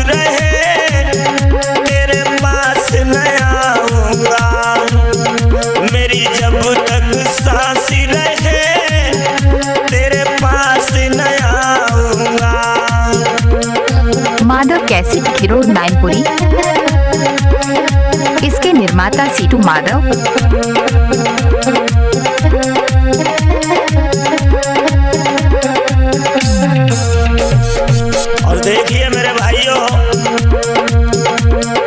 रहे तेरे पास न आऊंगा। मेरी जब तक सांस रहे तेरे पास न आऊंगा। माधव कैसेट खिरोड मैनपुरी। इसके निर्माता सीटू माधव। और देखिए मेरे भाइयों,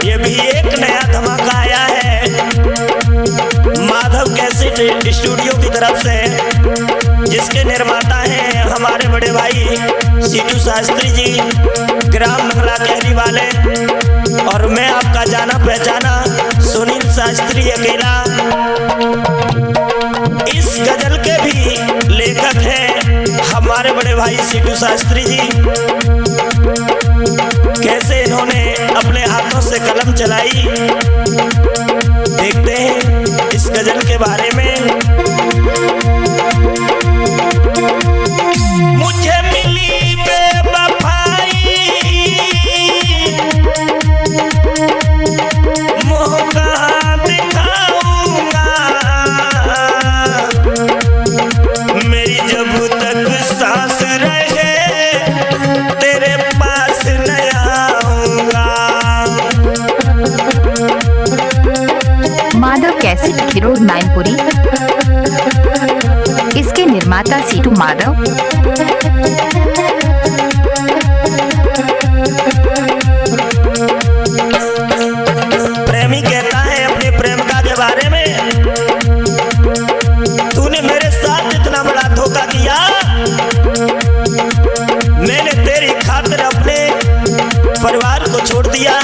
ये भी एक नया धमाका आया है माधव कैसेट स्टूडियो की तरफ से, जिसके निर्माता हैं हमारे बड़े भाई सीटू शास्त्री जी, ग्राम मंगला कहरी वाले। और मैं आपका जाना पहचाना सुनील शास्त्री अकेला। इस गजल के भी लेखक हैं हमारे बड़े भाई सीटू शास्त्री जी। कैसे इन्होंने अपने हाथों से कलम चलाई, देखते हैं इस गजल के बारे में। मुझे मिली बेवफाई, मुँह कहाँ दिखाऊंगा। मेरी जब तक सांस रहे तेरे पास न आऊंगा। माधव कैसेट खिरोड मैनपुरी। इसके निर्माता सीटू माधव। प्रेमी कहता है अपनी प्रेमिका के बारे में, तूने मेरे साथ इतना बड़ा धोखा किया। मैंने तेरी खातिर अपने परिवार को छोड़ दिया,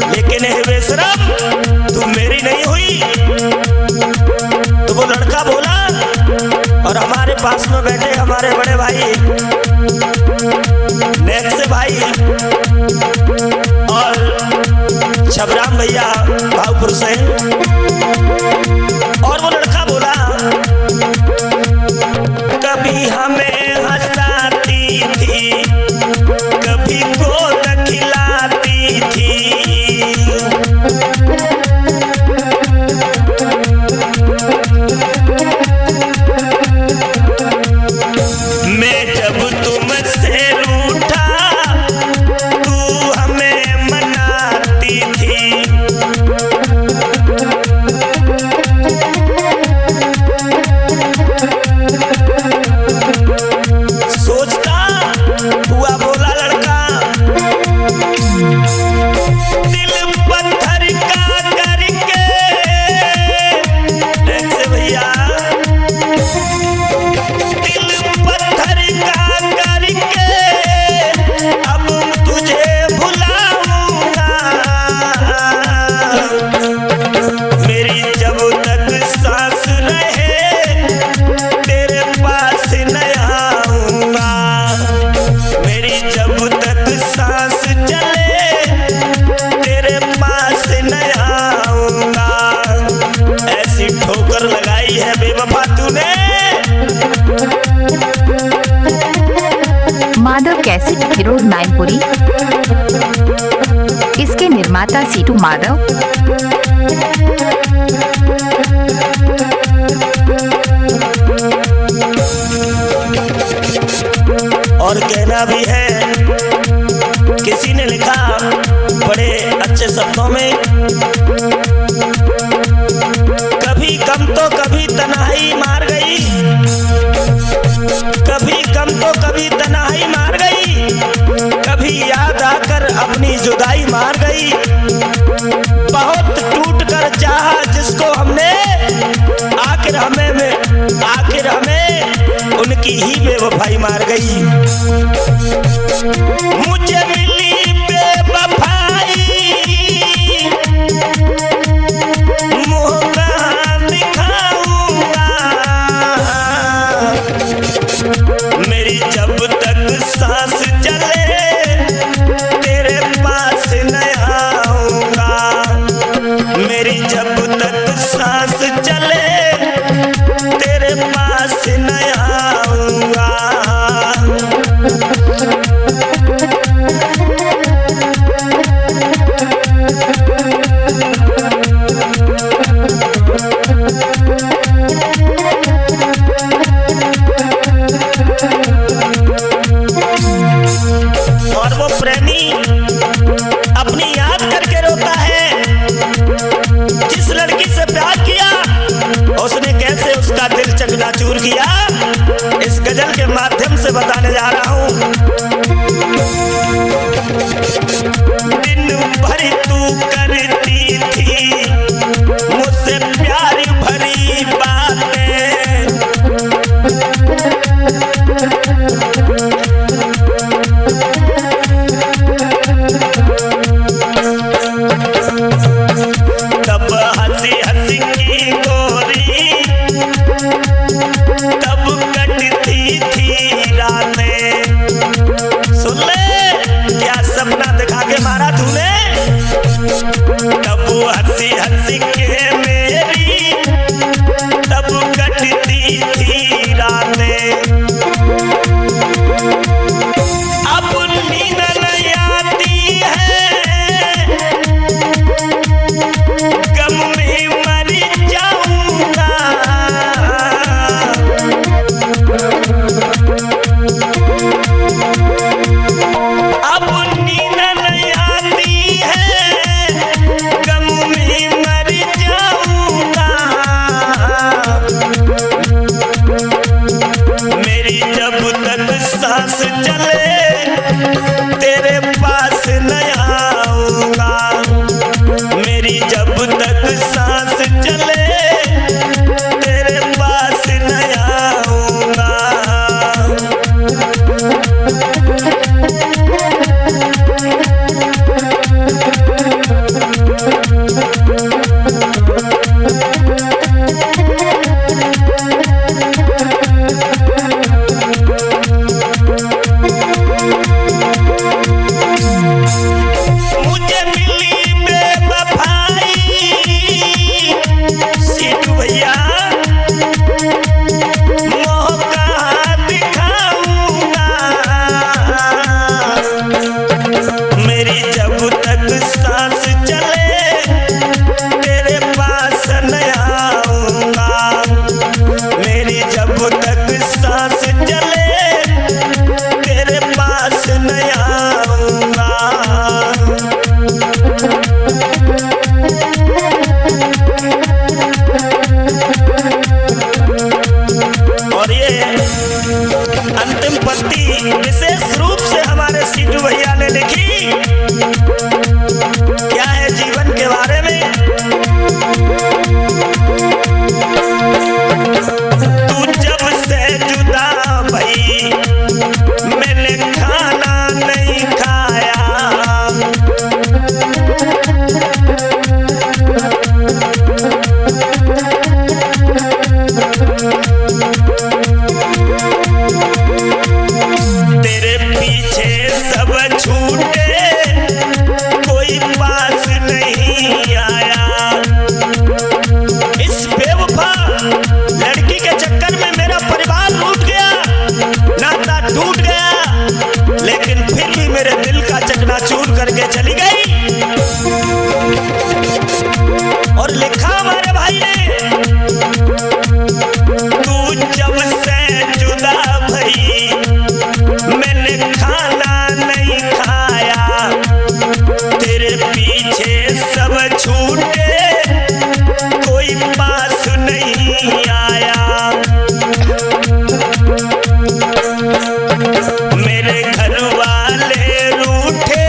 लेकिन हे बेशरम तू मेरी नहीं हुई। तो वो लड़का बोला, और हमारे पास में बैठे हमारे बड़े भाई नेक्स्ट भाई और छबराम भैया भावपुर से, और वो लड़का बोला, कभी हमें हंसाती थी, कभी गोद खिलाती थी। मैं जब तुमसे रूठा तू हमें मनाती थी। सोचता हुआ बोला लड़का, दिल पत्थर का करके ऐसे भैया, दिल पत्थर का करके अब तुझे भुलाऊंगा। मेरी जब तक सांस रहे तेरे पास न आऊंगा। मेरी जब तक सांस चले तेरे पास न आऊंगा। ऐसी ठोकर लगाई है बेवफा तूने। माधव कैसेट खिरोड मैनपुरी। इसके निर्माता सीटू माधव। और कहना भी है, किसी ने लिखा बड़े अच्छे शब्दों में, कभी गम तो कभी तन्हाई मार गई, कभी गम तो कभी तन्हाई मार गई, कभी याद आकर अपनी जुदाई मार गई। बहुत टूट कर चाहा जिसको हमने, आखिर हमें उनकी ही बेवफाई मार गई। मुझे मिली बेवफाई, मुँह कहाँ दिखाऊंगा। मेरी जब तक सांस चले तेरे पास न आऊंगा। मेरी जब तक सांस चले तेरे पास न आऊंगा। वो प्रेमी अपनी याद करके रोता है। जिस लड़की से प्यार किया उसने कैसे उसका दिल चकनाचूर किया, इस गजल के माध्यम से बताने जा रहा हूँ। दिन भर तू करती थी मुझसे प्यार भरी बातें, तब हंसी हंसी की गोरी तब कटती थी रातें। सुन ले क्या सपना दिखा के मारा तूने। तब हंसी हंसी के मेरी तब कटती थी रातें। अब नींद नहीं आती है, गम में मर जाऊंगा। अब नींद नहीं आती है, गम में मर जाऊंगा। मेरी जब तक सांस चले तेरे पास न आऊंगा। मेरी जब तक सांस चले तेरे पास न आऊंगा। मुझे मिली बेवफाई सीटू भैया, मौका दिखाऊंगा। मेरी जब तक सांस चले तेरे पास न आऊंगा। मेरी जब तक सांस चले तेरे पास न आऊंगा। और ये अंतिम पंक्ति विशेष रूप से हमारे सीटू भैया ने लिखी। क्या है जीवन के बारे में। तू जब से जुदा भई मैंने खाना नहीं खाया। तेरे पीछे सब छूटे कोई पास नहीं आया। इस बेवफा लड़की के चक्कर में मेरा परिवार लूट गया, नाता टूट गया, लेकिन फिर भी मेरे दिल का चकनाचूर करके चली गई। और लिखा हमारे भाई ने, तू जब से जुदा भई मैंने खाना नहीं खाया। तेरे पीछे सब छूटे कोई पास नहीं आया। मेरे घर वाले रूठे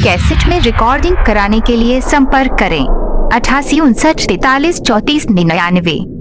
कैसेट में रिकॉर्डिंग कराने के लिए संपर्क करें 88 59 43 34 99।